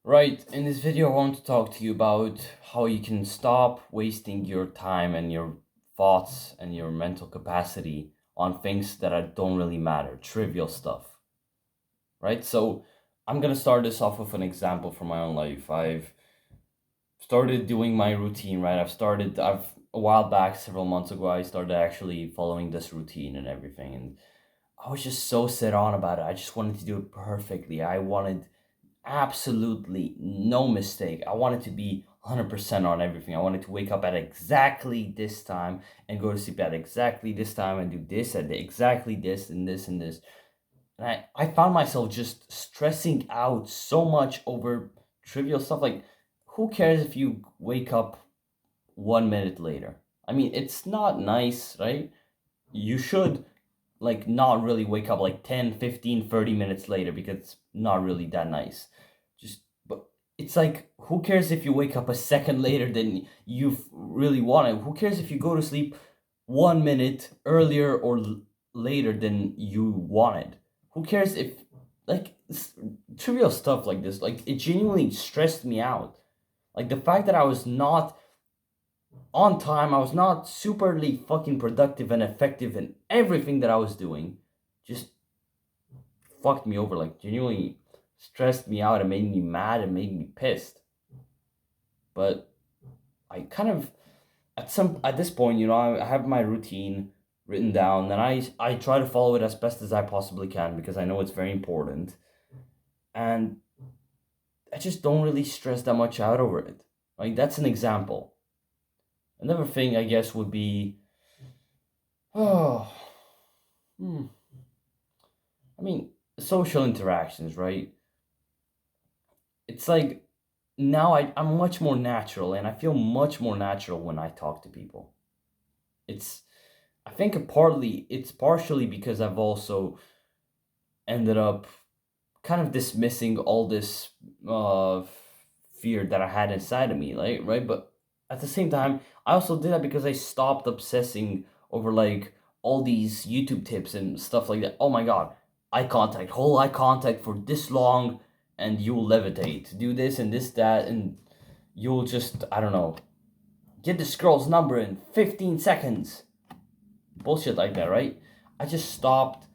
Right, in this video, I want to talk to you about how you can stop wasting your time and your thoughts and your mental capacity on things that don't really matter, trivial stuff, right? So, I'm gonna start this off with an example from my own life. I've started doing my routine, right? I've a while back, several months ago, I started actually following this routine and everything. And I was just so set on about it. I just wanted to do it perfectly. I wanted absolutely no mistake. I wanted to be 100% on everything. I wanted to wake up at exactly this time and go to sleep at exactly this time and do this at exactly this and this and this. And I found myself just stressing out so much over trivial stuff. Like, who cares if you wake up 1 minute later? I mean, it's not nice, right? You should like not really wake up like 10, 15, 30 minutes later because it's not really that nice. Just but it's like who cares if you wake up a second later than you really wanted? Who cares if you go to sleep 1 minute earlier or later than you wanted? Who cares if like trivial stuff like this, like it genuinely stressed me out. Like the fact that I was not on time. I was not superly fucking productive and effective in everything that I was doing. Just fucked me over. Like genuinely stressed me out and made me mad and made me pissed. But I kind of at this point, I have my routine written down and I try to follow it as best as I possibly can because I know it's very important. And I just don't really stress that much out over it. Like that's an example. Another thing I guess would be oh hmm, I mean, social interactions, right? It's like now I'm much more natural and I feel much more natural when I talk to people. It's, I think partly, it's partially because I've also ended up kind of dismissing all this uh, fear that I had inside of me, like, right? But at the same time, I also did that because I stopped obsessing over like all these YouTube tips and stuff like that. Oh my god, hold eye contact for this long, and you'll levitate. Do this and this that, and you'll just I don't know, get this girl's number in 15 seconds. Bullshit like that, right? I just stopped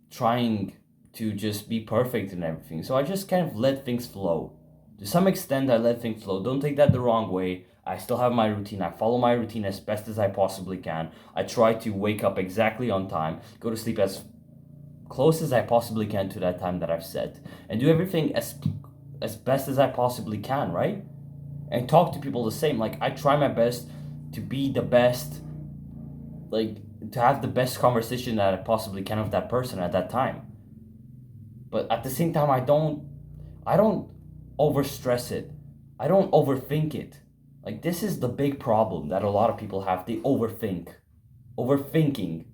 trying to just be perfect and everything. So I just kind of let things flow. To some extent, I let things flow. Don't take that the wrong way. I still have my routine. I follow my routine as best as I possibly can. I try to wake up exactly on time, go to sleep as close as I possibly can to that time that I've set, and do everything as best as I possibly can, right? And talk to people the same. Like I try my best to be the best, like to have the best conversation that I possibly can with that person at that time. But at the same time, I don't overstress it. I don't overthink it. Like this is the big problem that a lot of people have. They overthink. Overthinking.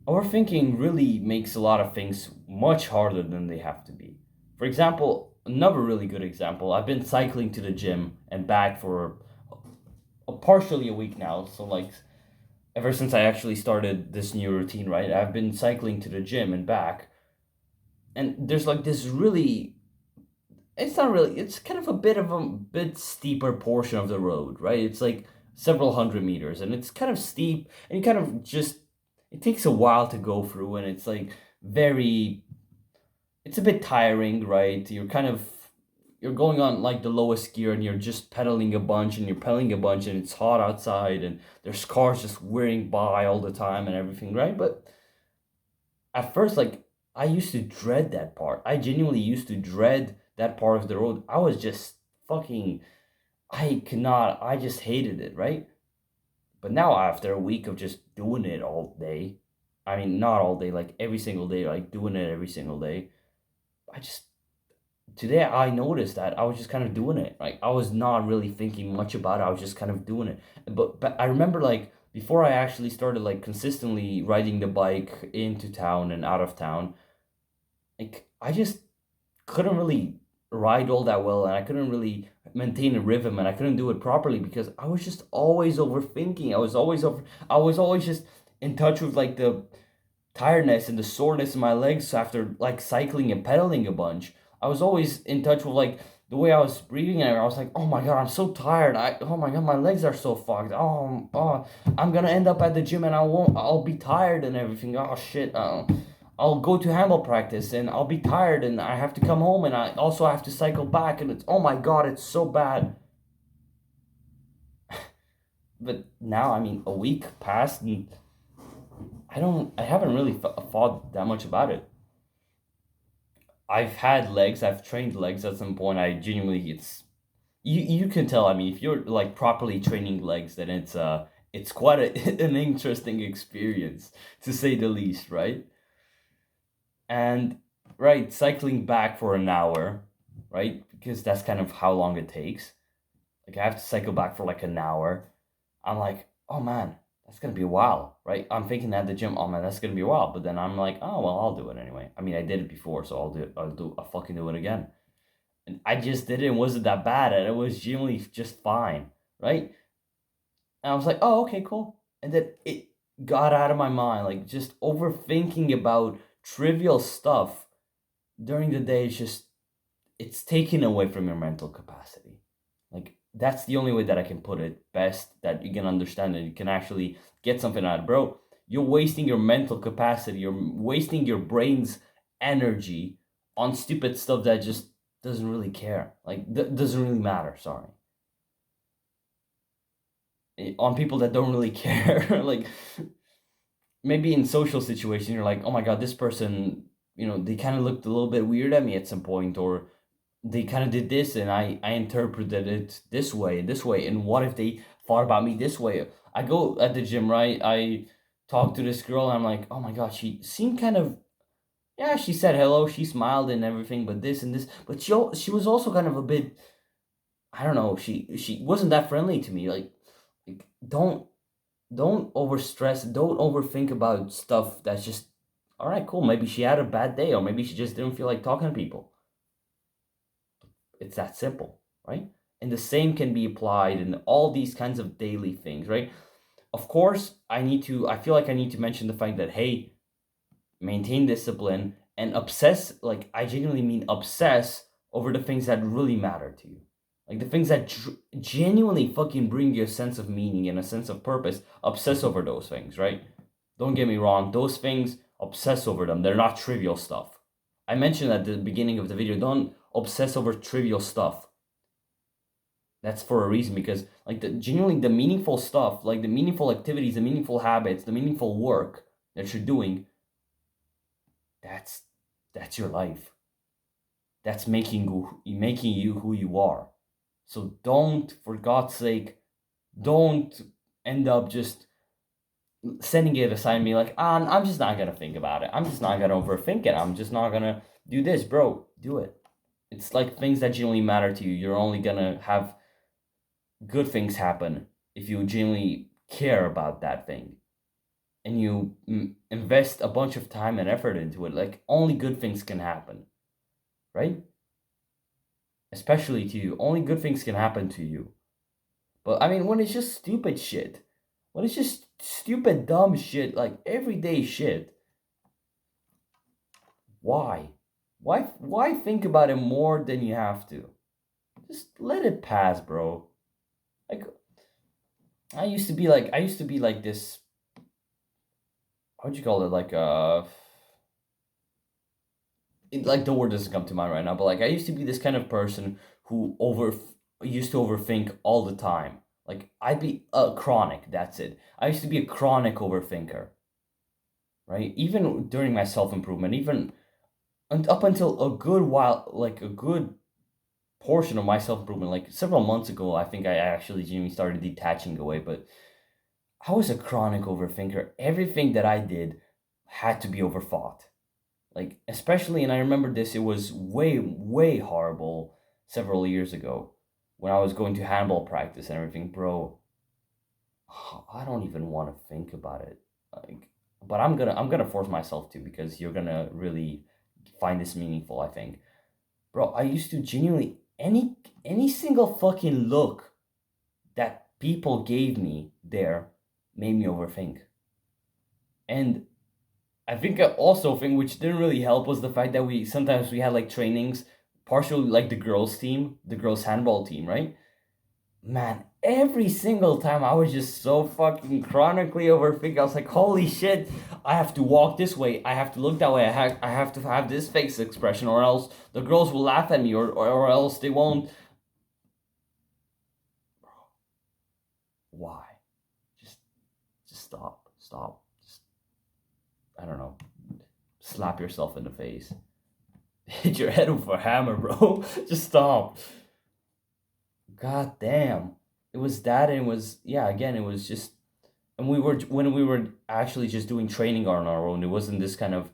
Overthinking really makes a lot of things much harder than they have to be. For example, another really good example, I've been cycling to the gym and back for partially a week now. So like ever since I actually started this new routine, right? I've been cycling to the gym and back. And there's like this really, it's not really, it's kind of a bit steeper portion of the road, right? It's like several hundred meters and it's kind of steep and you kind of just, it takes a while to go through and it's like very, it's a bit tiring, right? You're going on like the lowest gear and you're just pedaling a bunch and you're pedaling a bunch and it's hot outside and there's cars just whirring by all the time and everything, right? But at first, like, I used to dread that part. I genuinely used to dread that part of the road. I was just fucking, I just hated it, right? But now, after a week of just doing it all day, I mean, not all day, like every single day, like doing it every single day, I just, today I noticed that I was just kind of doing it. Like, I was not really thinking much about it. I was just kind of doing it. But I remember, like, before I actually started, like, consistently riding the bike into town and out of town, like I just couldn't really ride all that well and I couldn't really maintain a rhythm and I couldn't do it properly because I was just always overthinking. I was always just in touch with like tiredness and the soreness in my legs after like cycling and pedaling a bunch. I was always in touch with like the way I was breathing, and I was like, oh my god, I'm so tired. Oh my god, my legs are so fucked. I'm gonna end up at the gym and I'll be tired and everything. Oh shit. I'll go to handball practice and I'll be tired and I have to come home and I also have to cycle back and it's, oh my god, it's so bad. But now, I mean, a week passed and I haven't really thought that much about it. I've had legs, I've trained legs at some point. I genuinely, you can tell. I mean, if you're like properly training legs, then it's quite an interesting experience to say the least, right? And right, cycling back for an hour, right? Because that's kind of how long it takes. Like I have to cycle back for like an hour. I'm like, oh man, that's gonna be a while, right? I'm thinking at the gym, oh man, that's gonna be a while. But then I'm like, oh well, I'll do it anyway. I mean, I did it before, so I'll do it. I'll fucking do it again. And I just did it. It wasn't that bad, and it was genuinely just fine, right? And I was like, oh, okay, cool. And then it got out of my mind, like just overthinking about trivial stuff during the day is just it's taken away from your mental capacity. Like that's the only way that I can put it best that you can understand and you can actually get something out of it. Bro, you're wasting your mental capacity, you're wasting your brain's energy on stupid stuff that just doesn't really care. Like doesn't really matter, sorry. On people that don't really care. Like maybe in social situations you're like, oh my god, this person, they kind of looked a little bit weird at me at some point, or they kind of did this and I interpreted it this way, and what if they thought about me this way? I go at the gym, right? I talk to this girl and I'm like, oh my god, she seemed kind of, yeah, she said hello, she smiled and everything, but this and this, but she was also kind of a bit, I don't know, she wasn't that friendly to me. Like don't over stress, don't overthink about stuff that's just, all right, cool, maybe she had a bad day or maybe she just didn't feel like talking to people. It's that simple, right? And the same can be applied in all these kinds of daily things, right? Of course, I feel like I need to mention the fact that, hey, maintain discipline and obsess, like, I genuinely mean obsess over the things that really matter to you. Like the things that genuinely fucking bring you a sense of meaning and a sense of purpose, obsess over those things, right? Don't get me wrong, those things, obsess over them. They're not trivial stuff. I mentioned at the beginning of the video, don't obsess over trivial stuff. That's for a reason, because like the genuinely the meaningful stuff, like the meaningful activities, the meaningful habits, the meaningful work that you're doing, that's that's your life. That's making you who you are. So don't, for God's sake, don't end up just sending it aside and be like, I'm just not gonna think about it. I'm just not gonna overthink it. I'm just not gonna do this, bro. Do it. It's like things that genuinely matter to you. You're only gonna have good things happen if you genuinely care about that thing and you invest a bunch of time and effort into it. Like only good things can happen, right? Especially to you. Only good things can happen to you. But I mean, when it's just stupid shit, when it's just stupid, dumb shit, like everyday shit, why? Why think about it more than you have to? Just let it pass, bro. Like I used to be like this, how'd you call it? Like the word doesn't come to mind right now, but like I used to be this kind of person who over used to overthink all the time. Like I'd be a chronic, that's it. I used to be a chronic overthinker, right? Even during my self-improvement, even up until a good while, like a good portion of my self-improvement, like several months ago, I think I actually genuinely started detaching away, but I was a chronic overthinker. Everything that I did had to be overthought. Like, especially, and I remember this, it was way, way horrible several years ago when I was going to handball practice and everything, bro. I don't even want to think about it. Like, but I'm gonna force myself to, because you're gonna really find this meaningful, I think. Bro, I used to genuinely any single fucking look that people gave me there made me overthink. And I think also thing which didn't really help was the fact that we sometimes we had like trainings, partially like the girls team, the girls handball team, right? Man, every single time I was just so fucking chronically overthinking. I was like, holy shit, I have to walk this way. I have to look that way. I have to have this face expression, or else the girls will laugh at me, or else they won't. Why? Just, just stop. Stop. Just, I don't know. Slap yourself in the face. Hit your head with a hammer, bro. Just stop. God damn. It was that, and it was, yeah, again, it was just, and we were, when we were actually just doing training on our own, it wasn't this kind of,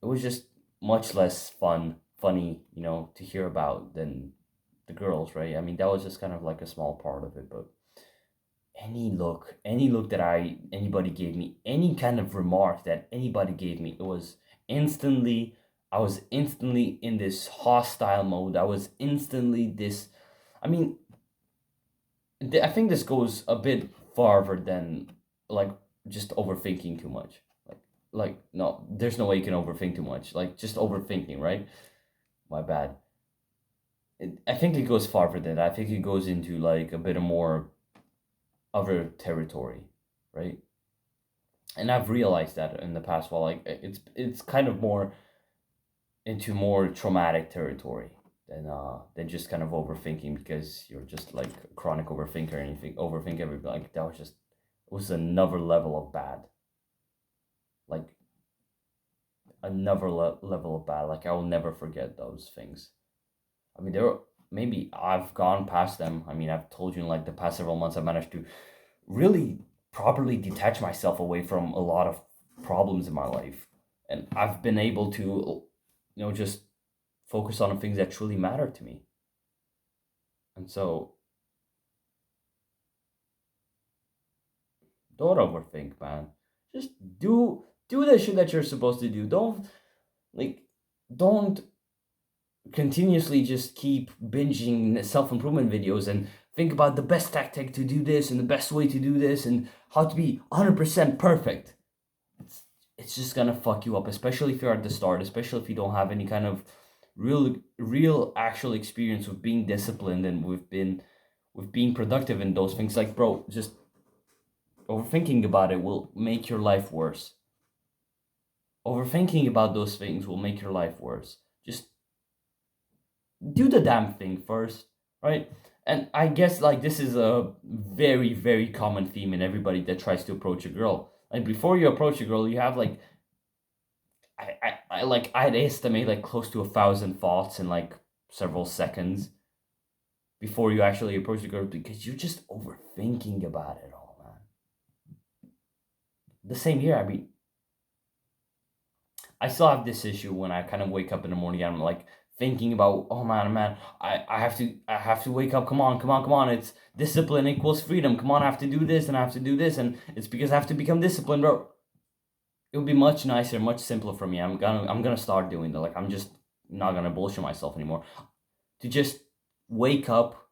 it was just much less funny, to hear about than the girls, right? I mean, that was just kind of like a small part of it, but any look that anybody gave me, any kind of remark that anybody gave me, it was instantly, I was instantly in this hostile mode. I was instantly this, I mean, I think this goes a bit farther than like just overthinking too much. Like no, there's no way you can overthink too much. Like just overthinking, right? My bad. I think it goes farther than that. I think it goes into like a bit of more other territory, right? And I've realized that in the past. Well, like it's kind of more into more traumatic territory than just kind of overthinking, because you're just like a chronic overthinker and you think overthink everything. Like that was just, it was another level of bad. Like another level of bad. Like I will never forget those things. I mean, there were, maybe I've gone past them. I mean, I've told you in like the past several months, I managed to really properly detach myself away from a lot of problems in my life, and I've been able to, just focus on the things that truly matter to me. And so, don't overthink, man. Just do the shit that you're supposed to do. Like don't continuously just keep binging self-improvement videos and think about the best tactic to do this and the best way to do this and how to be 100% perfect. It's just gonna fuck you up, especially if you're at the start, especially if you don't have any kind of real actual experience with being disciplined and with being productive in those things. Like, bro, just overthinking about it will make your life worse. Overthinking about those things will make your life worse. Just do the damn thing first, right? And I guess like this is a very, very common theme in everybody that tries to approach a girl. Like before you approach a girl, you have like, I'd estimate like close to 1,000 thoughts in like several seconds before you actually approach the girl, because you're just overthinking about it all, man. The same here. I mean, I still have this issue when I kind of wake up in the morning and I'm like thinking about, oh man, I have to wake up. Come on, come on, come on. It's discipline equals freedom. Come on, I have to do this and I have to do this, and it's because I have to become disciplined, bro. It would be much nicer, much simpler for me. I'm gonna start doing that. Like I'm just not gonna bullshit myself anymore. To just wake up,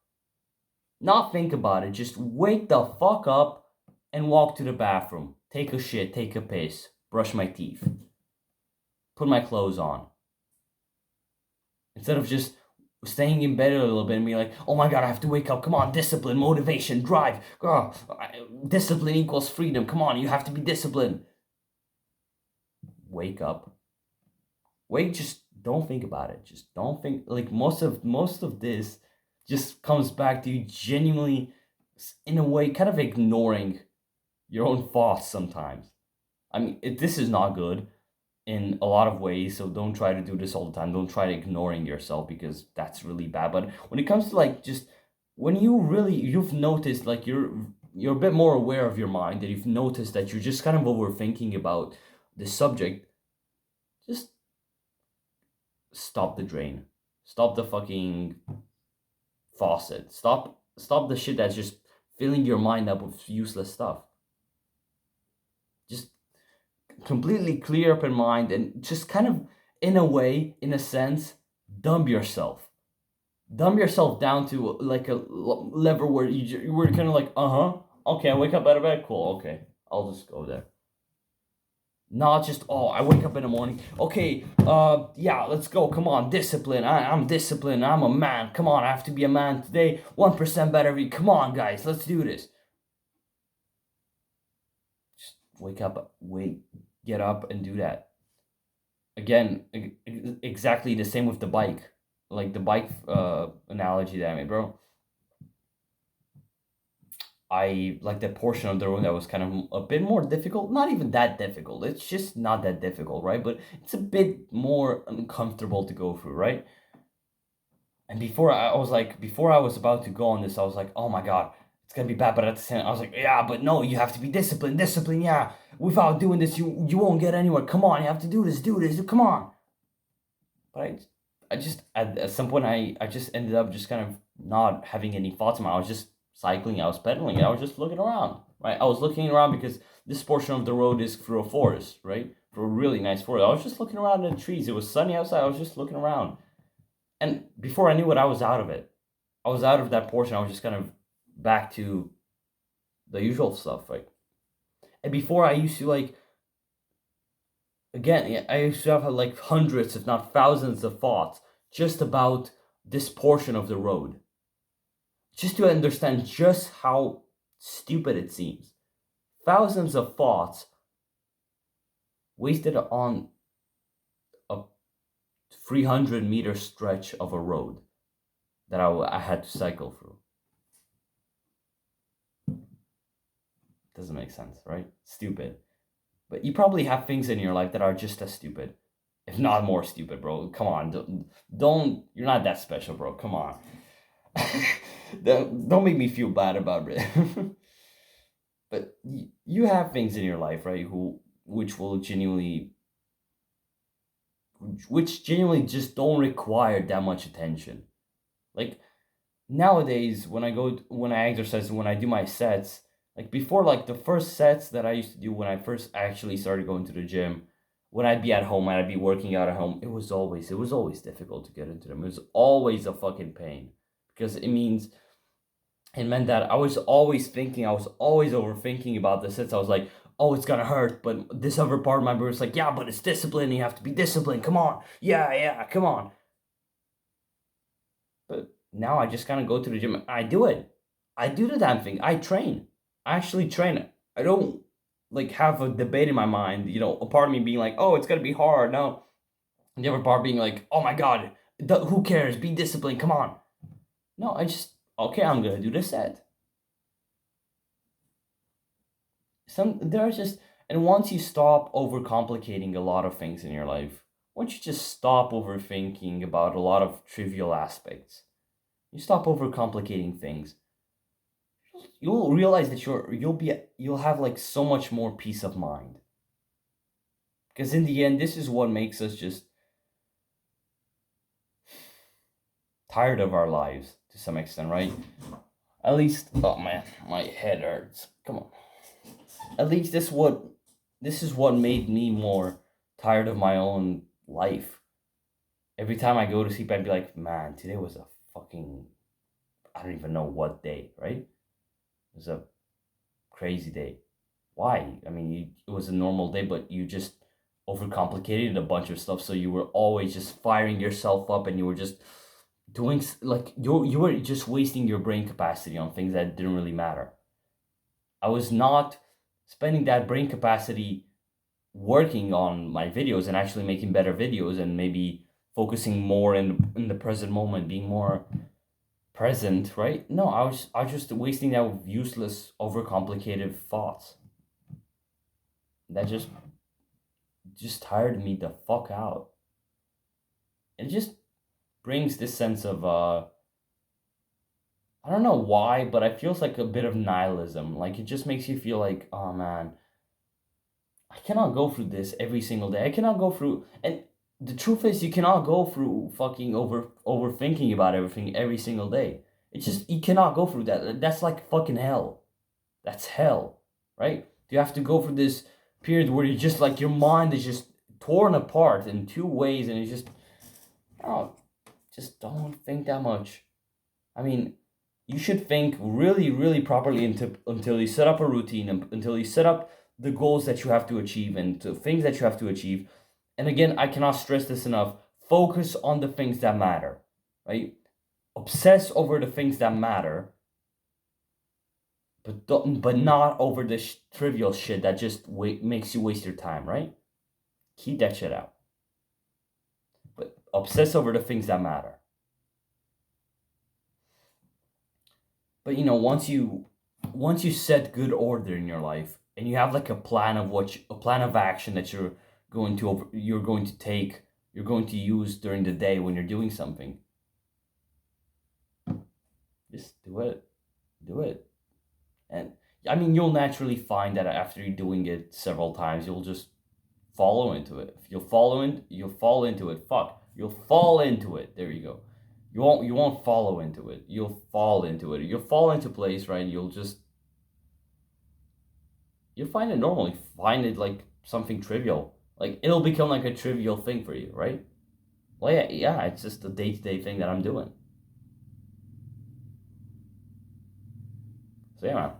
not think about it, just wake the fuck up and walk to the bathroom. Take a shit, take a piss, brush my teeth, put my clothes on. Instead of just staying in bed a little bit and be like, oh my god, I have to wake up. Come on, discipline, motivation, drive. Girl, discipline equals freedom. Come on, you have to be disciplined. Wake up. Wait, just don't think about it. Just don't think. Like most of this just comes back to you genuinely, in a way, kind of ignoring your own thoughts sometimes. I mean, this is not good in a lot of ways, so don't try to do this all the time. Don't try ignoring yourself, because that's really bad. But when it comes to like just when you've noticed, like you're a bit more aware of your mind, that you've noticed that you're just kind of overthinking about the subject, just stop the drain. Stop the fucking faucet. Stop the shit that's just filling your mind up with useless stuff. Just completely clear up in mind and just kind of, in a way, in a sense, dumb yourself. Dumb yourself down to like a level where you were kind of like, okay, I wake up out of bed, cool, okay, I'll just go there. Not just, oh, I wake up in the morning, okay, yeah, let's go, come on, discipline, I'm disciplined, I'm a man, come on, I have to be a man today, 1% better, come on, guys, let's do this. Just get up and do that. Again, exactly the same with the bike. Like the bike analogy that I made, bro. I like that portion of the road that was kind of a bit more difficult. Not even that difficult. It's just not that difficult, right? But it's a bit more uncomfortable to go through, right? And before I was about to go on this, I was like, oh my god, it's gonna be bad. But at the same, I was like, yeah, but no, you have to be disciplined, discipline. Yeah, without doing this, you won't get anywhere. Come on, you have to do this. Come on. But I just at some point I just ended up just kind of not having any thoughts in my. I was just cycling. I was pedaling. I was just looking around. Right. I was looking around because this portion of the road is through a forest. Right. Through a really nice forest. I was just looking around in the trees. It was sunny outside. I was just looking around. And before I knew it, I was out of it. I was out of that portion. I was just kind of back to the usual stuff. Like, and before I used to like, again, yeah, I used to have like hundreds, if not thousands, of thoughts just about this portion of the road, just to understand just how stupid it seems. Thousands of thoughts wasted on a 300-meter stretch of a road that I had to cycle through. Doesn't make sense, right? Stupid. But you probably have things in your life that are just as stupid, if not more stupid, bro. Come on, don't you're not that special, bro. Come on. Don't make me feel bad about it. But you have things in your life, right? Which genuinely just don't require that much attention. Like nowadays, when I exercise, when I do my sets, like before, like the first sets that I used to do when I first actually started going to the gym, when I'd be at home and I'd be working out at home, it was always difficult to get into them. It was always a fucking pain because it meant that I was always thinking, I was always overthinking about the sets. I was like, oh, it's gonna hurt, but this other part of my brain was like, yeah, but it's discipline. You have to be disciplined. Come on, yeah, come on. But now I just kind of go to the gym. I do it. I do the damn thing. I train. I actually train. I don't like have a debate in my mind. You know, a part of me being like, "Oh, it's gonna be hard." No, and the other part being like, "Oh my god, who cares? Be disciplined. Come on." No, I just okay. I'm gonna do the set. There are just and once you stop overcomplicating a lot of things in your life, once you just stop overthinking about a lot of trivial aspects, you stop overcomplicating things, you'll realize that you'll have like so much more peace of mind. Because in the end, this is what makes us just tired of our lives to some extent, right? At least, oh man, my head hurts. Come on. At least this is what made me more tired of my own life. Every time I go to sleep, I'd be like, man, today was a fucking, I don't even know what day, right? It was a crazy day. Why? I mean, it was a normal day, but you just overcomplicated a bunch of stuff. So you were always just firing yourself up, and you were just doing like you were just wasting your brain capacity on things that didn't really matter. I was not spending that brain capacity working on my videos and actually making better videos and maybe focusing more in the present moment, being more present, right? No, I was just wasting that with useless, overcomplicated thoughts. That just tired me the fuck out. It just brings this sense of I don't know why, but it feels like a bit of nihilism. Like it just makes you feel like, oh man, I cannot go through this every single day. I cannot go through and the truth is you cannot go through fucking overthinking about everything every single day. It's just you cannot go through that. That's like fucking hell. That's hell, right? You have to go through this period where you just like your mind is just torn apart in two ways, and it's just oh, just don't think that much. I mean, you should think really, really properly until you set up a routine, until you set up the goals that you have to achieve and the things that you have to achieve. And again, I cannot stress this enough. Focus on the things that matter, right? Obsess over the things that matter, but not over the trivial shit that just makes you waste your time, right? Keep that shit out. But obsess over the things that matter. But once you set good order in your life and you have like a plan of a plan of action that you're going to take, you're going to use during the day when you're doing something, just do it. Do it. And I mean, you'll naturally find that after you're doing it several times, you'll just follow into it. If you'll fall into it. Fuck. You'll fall into it. There you go. You won't follow into it. You'll fall into it. You'll fall into place, right? You'll find it normal. You find it like something trivial. Like it'll become like a trivial thing for you, right? Well, yeah, it's just a day-to-day thing that I'm doing. So yeah, man.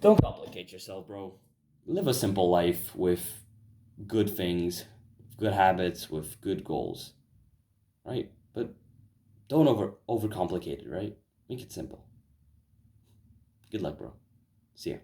Don't complicate yourself, bro. Live a simple life with good things, good habits, with good goals, right? But don't overcomplicate it, right? Make it simple. Good luck, bro. See ya.